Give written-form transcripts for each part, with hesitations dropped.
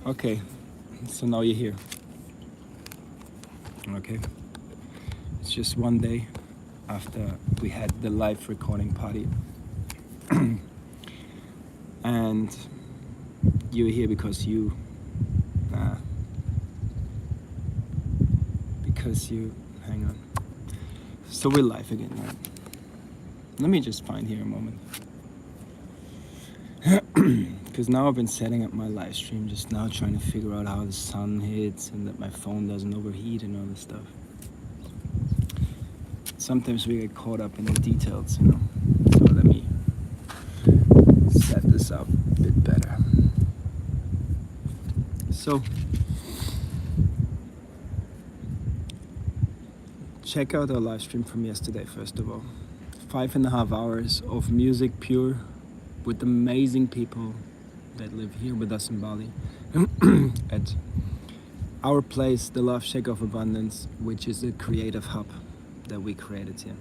Okay, so now you're here. Okay, it's just one day after we had the live recording party, and you're here because you hang on. So we're live again, right? Let me just find here a moment. Because now I've been setting up my live stream just now, trying to figure out how the sun hits and that my phone doesn't overheat and all this stuff. Sometimes we get caught up in the details, you know. So let me set this up a bit better. So check out our live stream from yesterday, first of all. 5.5 hours of music pure with amazing people that live here with us in Bali at our place, the Love Shack of Abundance, which is a creative hub that we created here.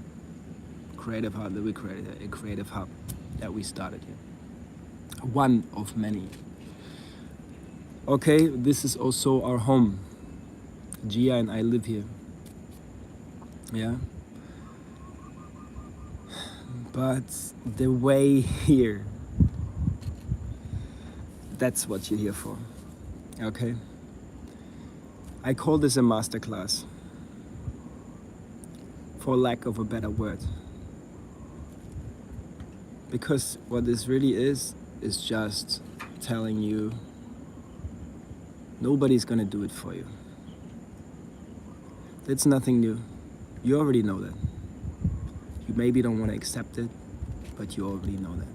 A creative hub that we started here. One of many. Okay, this is also our home. Gia and I live here. Yeah. But the way here, that's what you're here for. Okay? I call this a masterclass, for lack of a better word. Because what this really is just telling you nobody's gonna do it for you. That's nothing new. You already know that. You maybe don't want to accept it, but you already know that.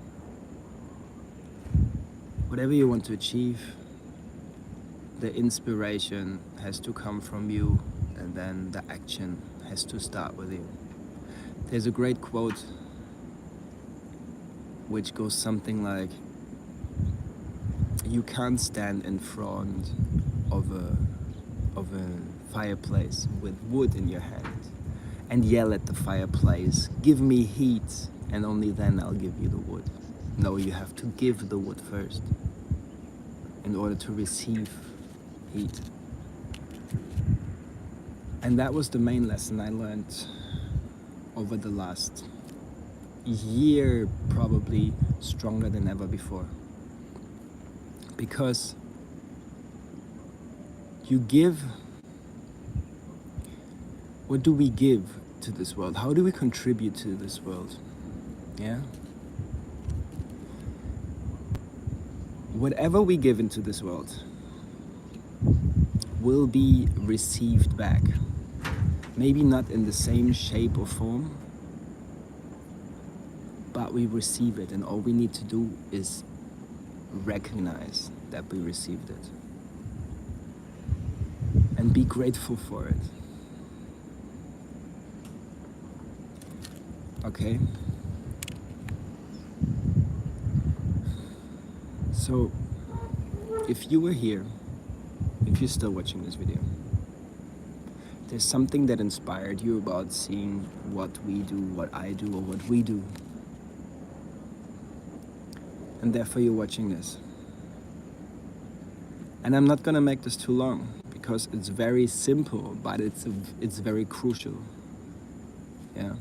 Whatever you want to achieve, the inspiration has to come from you, and then the action has to start with you. There's a great quote which goes something like, you can't stand in front of a fireplace with wood in your hand and yell at the fireplace, give me heat, and only then I'll give you the wood. No, you have to give the wood first in order to receive heat. And that was the main lesson I learned over the last year, probably stronger than ever before. Because you give, what do we give to this world? How do we contribute to this world? Yeah? Whatever we give into this world will be received back. Maybe not in the same shape or form, but we receive it, and all we need to do is recognize that we received it and be grateful for it. Okay? So, if you were here, if you're still watching this video, there's something that inspired you about seeing what we do, what I do, or what we do. And therefore you're watching this. And I'm not gonna make this too long, because it's very simple, but it's very crucial. Yeah.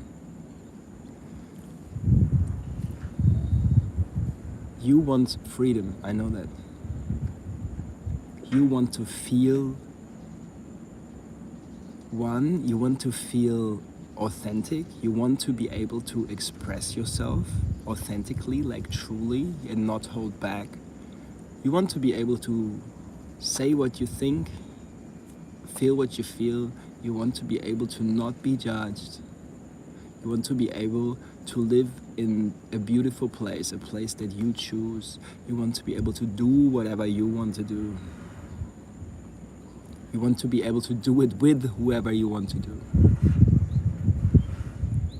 You want freedom, I know that. You want to feel you want to feel authentic. You want to be able to express yourself authentically, like truly, and not hold back. You want to be able to say what you think, feel what you feel. You want to be able to not be judged. You want to be able to live in a beautiful place, a place that you choose. You want to be able to do whatever you want to do. You want to be able to do it with whoever you want to do.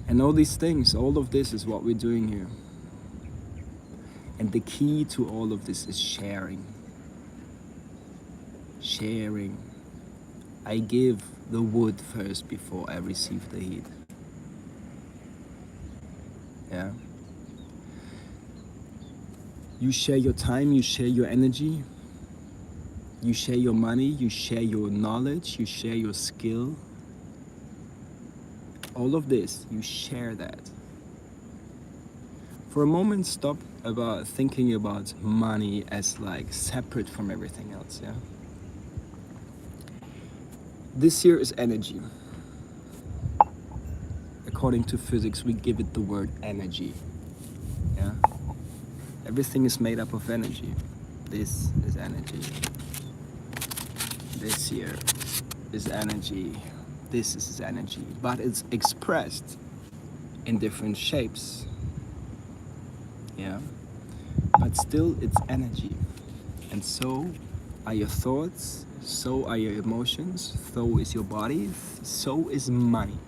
And all these things, all of this is what we're doing here. And the key to all of this is sharing. Sharing. I give the wood first before I receive the heat. Yeah. You share your time, you share your energy, You share your money, you share your knowledge, you share your skill. All of this, you share that. For a moment, stop about thinking about money as like separate from everything else, yeah? This here is energy. According to physics, we give it the word energy, yeah? Everything is made up of energy. This is energy. This here is energy. This is energy, but it's expressed in different shapes, yeah? But still, it's energy. And so are your thoughts, so are your emotions, so is your body, so is money.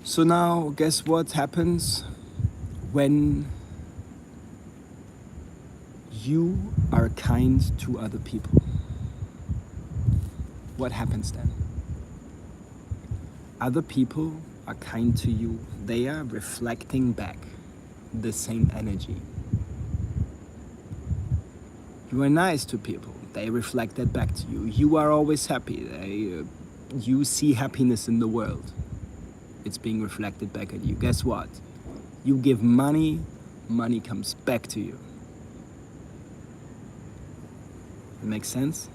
So now, guess what happens when you are kind to other people? What happens then? Other people are kind to you. They are reflecting back the same energy. You are nice to people. They reflect that back to you. You are always happy. You see happiness in the world. It's being reflected back at you. Guess what? You give money, money comes back to you. It makes sense?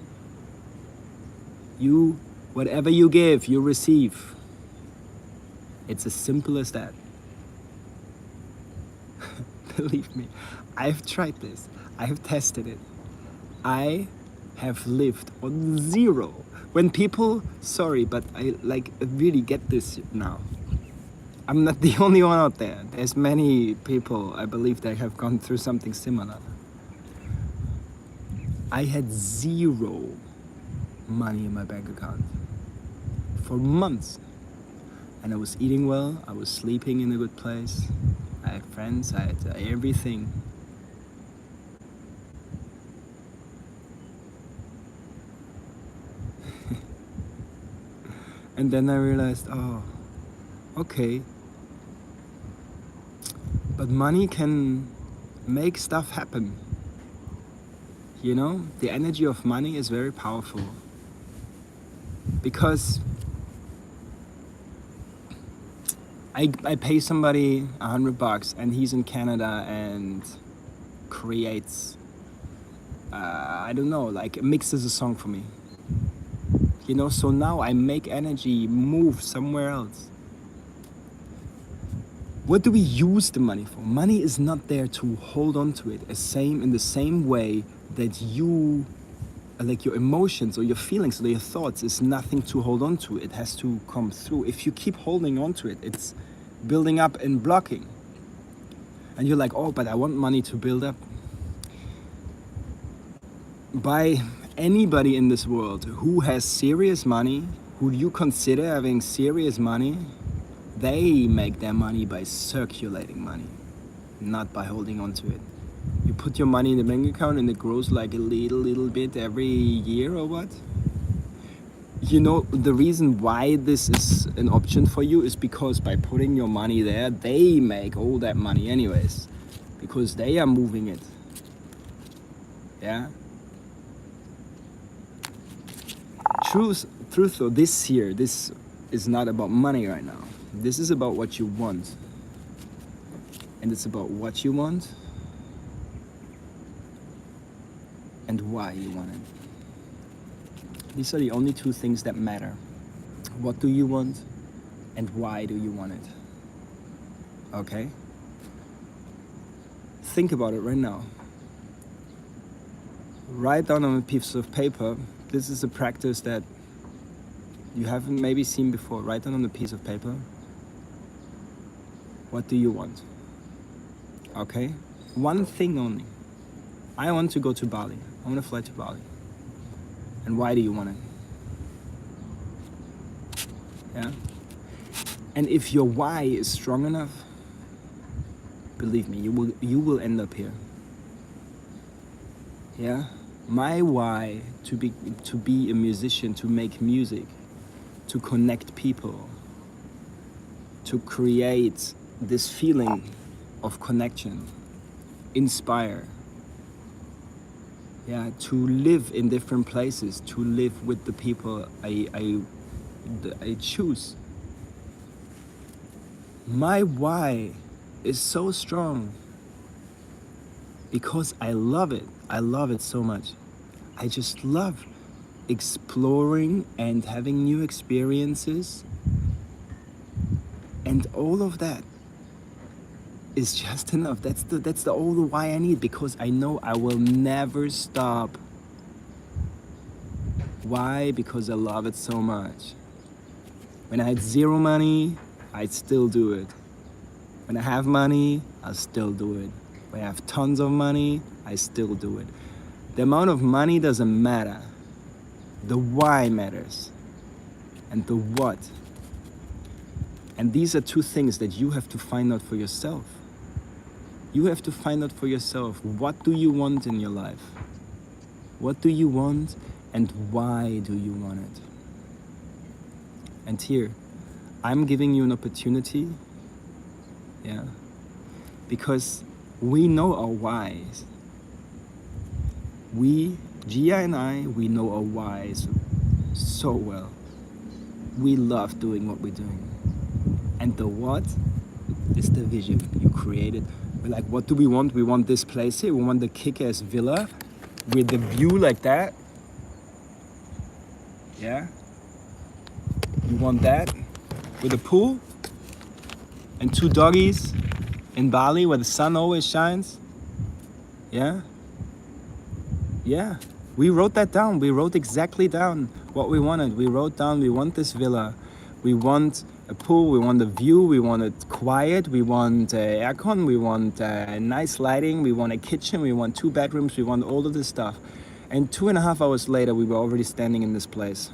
Whatever you give, you receive. It's as simple as that. Believe me, I've tried this. I have tested it. I have lived on zero. When people, sorry, but I really get this now. I'm not the only one out there. There's many people, I believe, that have gone through something similar. I had zero money in my bank account for months. And I was eating well, I was sleeping in a good place, I had friends, I had everything. And then I realized, oh, okay. But money can make stuff happen. You know, the energy of money is very powerful. Because I pay somebody $100 and he's in Canada and creates, I don't know, like mixes a song for me. You know, so now I make energy move somewhere else. What do we use the money for? Money is not there to hold on to it in the same way that you, like your emotions or your feelings or your thoughts is nothing to hold on to. It has to come through. If you keep holding on to it, it's building up and blocking. And you're like, oh, but I want money to build up. By anybody in this world who has serious money, who you consider having serious money, they make their money by circulating money, not by holding on to it. You put your money in the bank account and it grows like a little bit every year or what? You know, the reason why this is an option for you is because by putting your money there, they make all that money anyways, because they are moving it. Yeah? Truth though, this is not about money right now. This is about what you want. And it's about what you want and why you want it. These are the only two things that matter. What do you want and why do you want it? Okay? Think about it right now. Write down on a piece of paper. This is a practice that you haven't maybe seen before. Write down on a piece of paper. What do you want? Okay? One thing only. I want to go to Bali. I want to fly to Bali. And why do you want it? Yeah? And if your why is strong enough, believe me, you will end up here. Yeah? My why to be a musician, to make music, to connect people, to create this feeling of connection, inspire, Yeah, to live in different places, to live with the people I choose. My why is so strong because I love it. I love it so much. I just love exploring and having new experiences, and all of that is just enough. That's the all the why I need, because I know I will never stop. Why? Because I love it so much. When I had zero money, I'd still do it. When I have money, I'll still do it. When I have tons of money, I still do it. The amount of money doesn't matter. The why matters. And the what. And these are two things that you have to find out for yourself. You have to find out for yourself, what do you want in your life? What do you want, and why do you want it? And here, I'm giving you an opportunity, yeah, because we know our whys. Gia and I, we know our whys so well. We love doing what we're doing. And the what is the vision you created. We're like, what do we want? We want this place here. We want the kick-ass villa with the view like that. Yeah? You want that with a pool and 2 doggies in Bali where the sun always shines. Yeah? Yeah. We wrote that down. We wrote exactly down what we wanted. We wrote down, we want this villa. We want a pool, we want a view, we want it quiet, we want aircon, we want nice lighting, we want a kitchen, we want 2 bedrooms, we want all of this stuff. And 2.5 hours later, we were already standing in this place.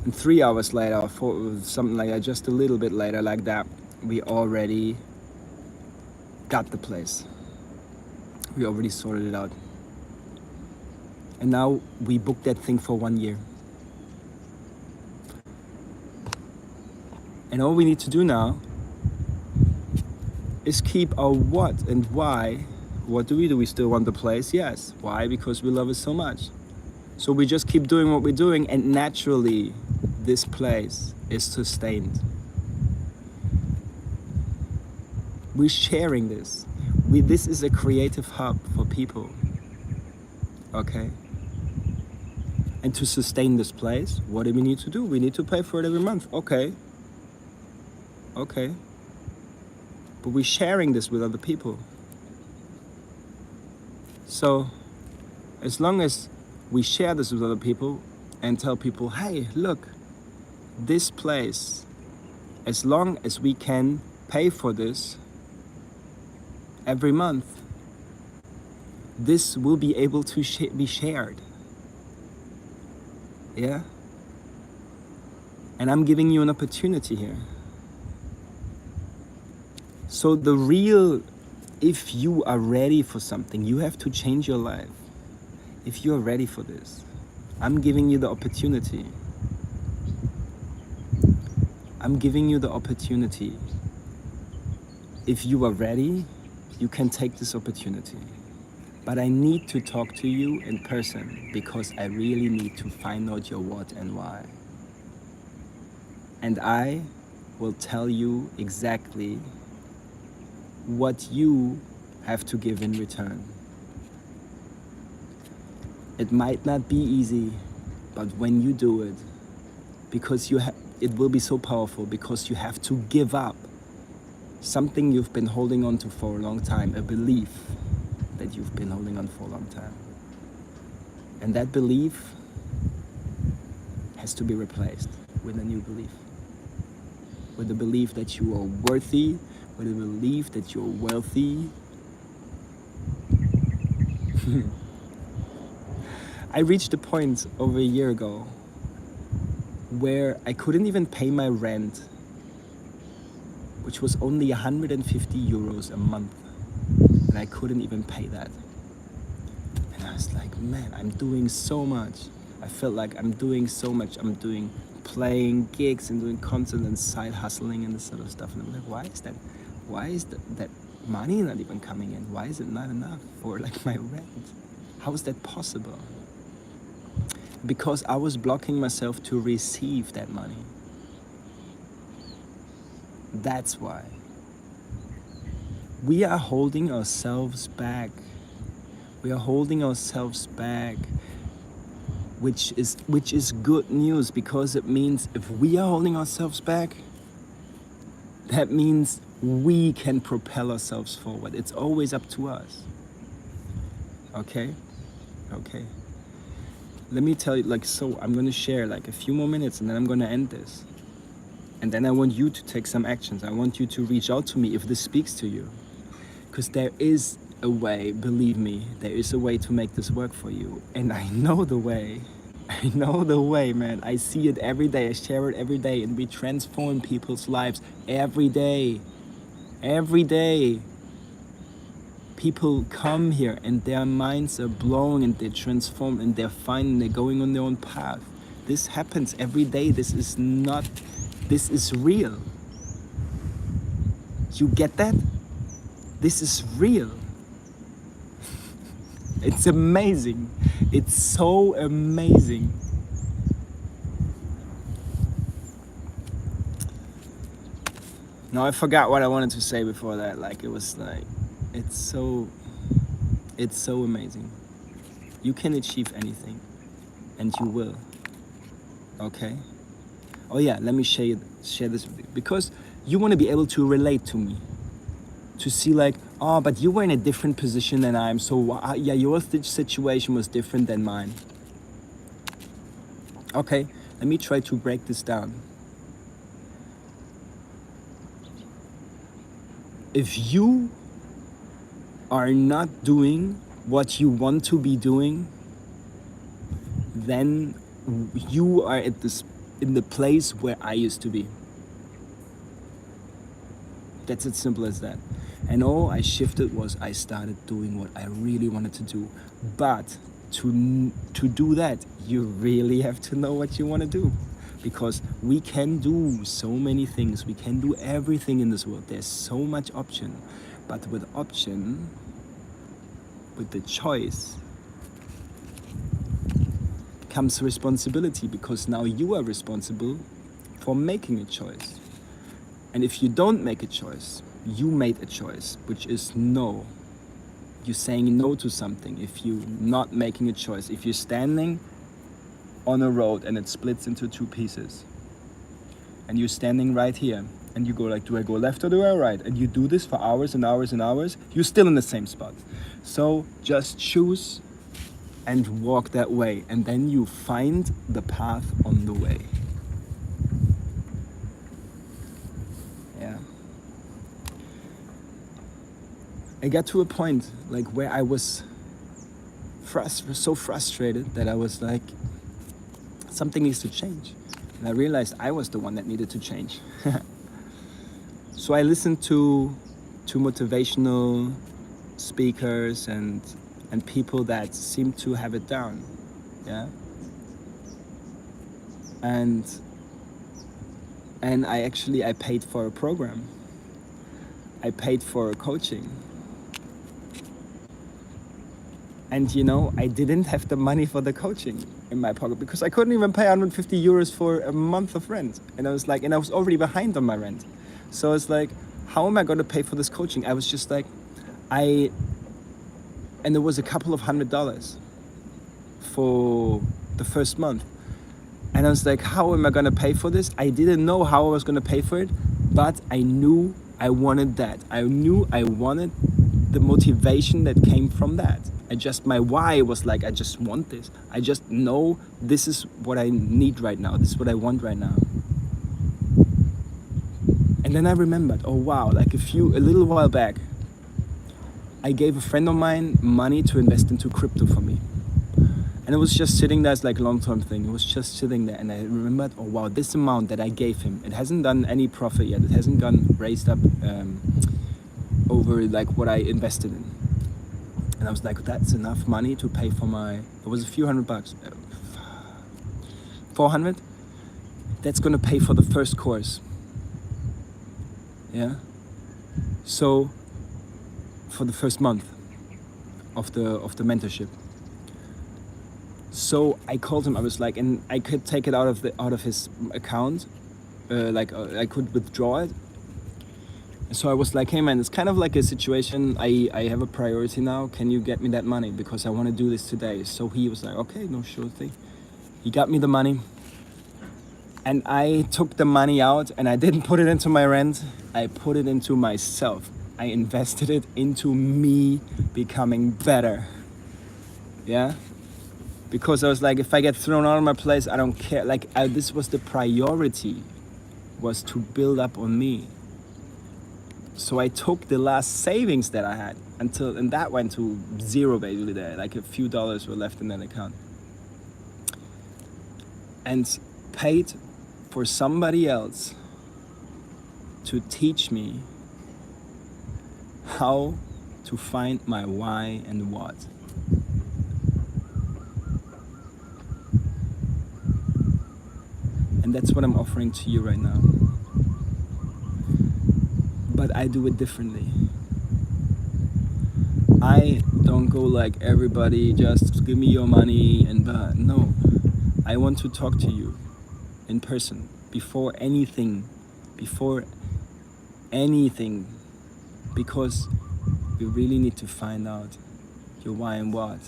And 3 hours later, or something like that, just a little bit later like that, we already got the place. We already sorted it out. And now we booked that thing for 1 year. And all we need to do now is keep our what and why. What do? We still want the place? Yes. Why? Because we love it so much. So we just keep doing what we're doing, and naturally this place is sustained. We're sharing this. This is a creative hub for people. Okay? And to sustain this place, what do we need to do? We need to pay for it every month. Okay. Okay. But we're sharing this with other people. So, as long as we share this with other people and tell people, hey, look, this place, as long as we can pay for this every month, this will be able to be shared. Yeah? And I'm giving you an opportunity here. So if you are ready for something, you have to change your life. If you are ready for this, I'm giving you the opportunity. I'm giving you the opportunity. If you are ready, you can take this opportunity. But I need to talk to you in person, because I really need to find out your what and why. And I will tell you exactly what you have to give in return. It might not be easy, but when you do it, because it will be so powerful, because you have to give up something you've been holding on to for a long time, a belief that you've been holding on for a long time. And that belief has to be replaced with a new belief. With the belief that you are worthy, with the belief that you're wealthy. I reached a point over a year ago where I couldn't even pay my rent, which was only 150 euros a month. And I couldn't even pay that. And I was like, man, I'm doing so much. I felt like I'm doing so much. I'm doing playing gigs and doing concerts and side hustling and this sort of stuff. And I'm like, why is that money not even coming in. Why is it not enough for like my rent? How is that possible? Because I was blocking myself to receive that money. That's why. We are holding ourselves back. We are holding ourselves back, which is good news, because it means if we are holding ourselves back, that means we can propel ourselves forward. It's always up to us. Okay? Okay. Let me tell you, like, so I'm gonna share like a few more minutes and then I'm gonna end this. And then I want you to take some actions. I want you to reach out to me if this speaks to you. Because there is a way, believe me, there is a way to make this work for you. And I know the way. I know the way, man. I see it every day. I share it every day. And we transform people's lives every day. Every day. People come here and their minds are blown and they're transformed and they're fine and they're going on their own path. This happens every day. This is real. You get that? This is real. It's amazing. It's so amazing. Now I forgot what I wanted to say before that. Like, it was like, it's so amazing. You can achieve anything, and you will. Okay? Oh yeah, let me share this with you, because you want to be able to relate to me, to see like, oh, but you were in a different position than I am, so yeah, your situation was different than mine. Okay, let me try to break this down. If you are not doing what you want to be doing, then you are in the place where I used to be. That's as simple as that. And all I shifted was I started doing what I really wanted to do. But to do that, you really have to know what you want to do. Because we can do so many things. We can do everything in this world. There's so much option. But with the choice, comes responsibility, because now you are responsible for making a choice. And if you don't make a choice, you made a choice, which is no. You're saying no to something if you're not making a choice. If you're standing on a road and it splits into two pieces, and you're standing right here, and you go like, do I go left or do I right? And you do this for hours and hours and hours, you're still in the same spot. So just choose and walk that way, and then you find the path on the way. Yeah. I got to a point like where I was so frustrated that I was like, something needs to change. And I realized I was the one that needed to change. So I listened to motivational speakers and people that seem to have it down. Yeah. And I paid for a program. I paid for a coaching. And you know, I didn't have the money for the coaching in my pocket because I couldn't even pay 150 euros for a month of rent. And I was like, and I was already behind on my rent. So it's like, how am I going to pay for this coaching? I was just like, and it was a couple of $100 for the first month. And I was like, how am I going to pay for this? I didn't know how I was going to pay for it, but I knew I wanted that. I knew I wanted the motivation that came from that. My why was like, I just want this. I just know this is what I need right now. This is what I want right now. And then I remembered, oh wow, like a little while back, I gave a friend of mine money to invest into crypto for me. And it was just sitting there as like a long-term thing. It was just sitting there, and I remembered, oh wow, this amount that I gave him, it hasn't done any profit yet. It hasn't raised up over like what I invested in. And I was like, that's enough money to pay for it was a few $100, 400. That's gonna pay for the first course. Yeah. So for the first month of the mentorship. So I called him. I was like, and I could take it out of his account, I could withdraw it. So I was like, hey man, it's kind of like a situation. I have a priority now. Can you get me that money, because I want to do this today? So he was like, okay, no, sure thing. He got me the money, and I took the money out, and I didn't put it into my rent. I put it into myself. I invested it into me becoming better. Yeah. Because I was like, if I get thrown out of my place, I don't care. This was the priority, was to build up on me. So I took the last savings that I had and that went to zero basically there. Like a few dollars were left in that account. And paid for somebody else to teach me how to find my why and what. And that's what I'm offering to you right now. But I do it differently. I don't go like everybody, just give me your money and blah. No, I want to talk to you in person before anything, because we really need to find out your why and what.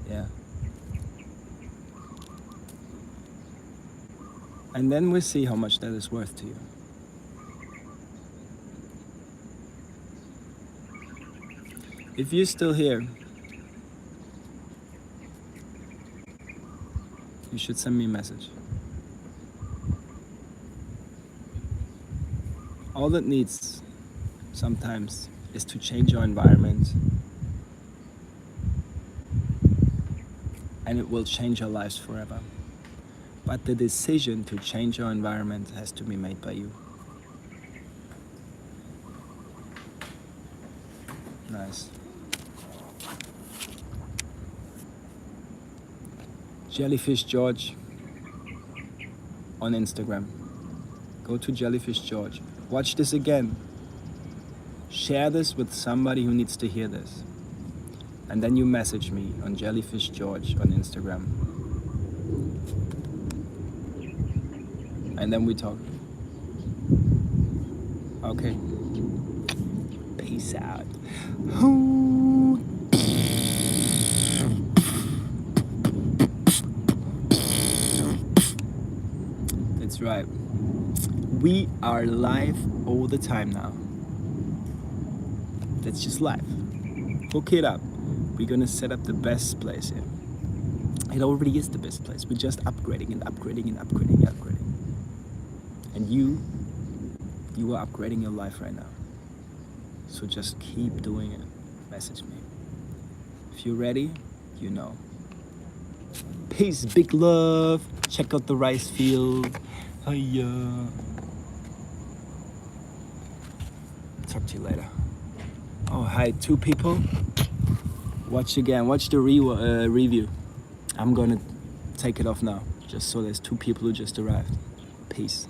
Yeah. And then we'll see how much that is worth to you. If you're still here, you should send me a message. All it needs sometimes is to change your environment, and it will change your lives forever. But the decision to change your environment has to be made by you. Nice. Jellyfish George on Instagram. Go to Jellyfish George. Watch this again. Share this with somebody who needs to hear this. And then you message me on Jellyfish George on Instagram. And then we talk. Okay. Peace out. That's right. We are live all the time now. That's just live. Hook it up. We're gonna set up the best place here. It already is the best place. We're just upgrading and upgrading and upgrading and upgrading. And you are upgrading your life right now. So just keep doing it. Message me. If you're ready, you know. Peace, big love. Check out the rice field. Hiya. Talk to you later. Oh, hi, 2 people. Watch again. Watch the review. I'm gonna take it off now, just so there's 2 people who just arrived. Peace.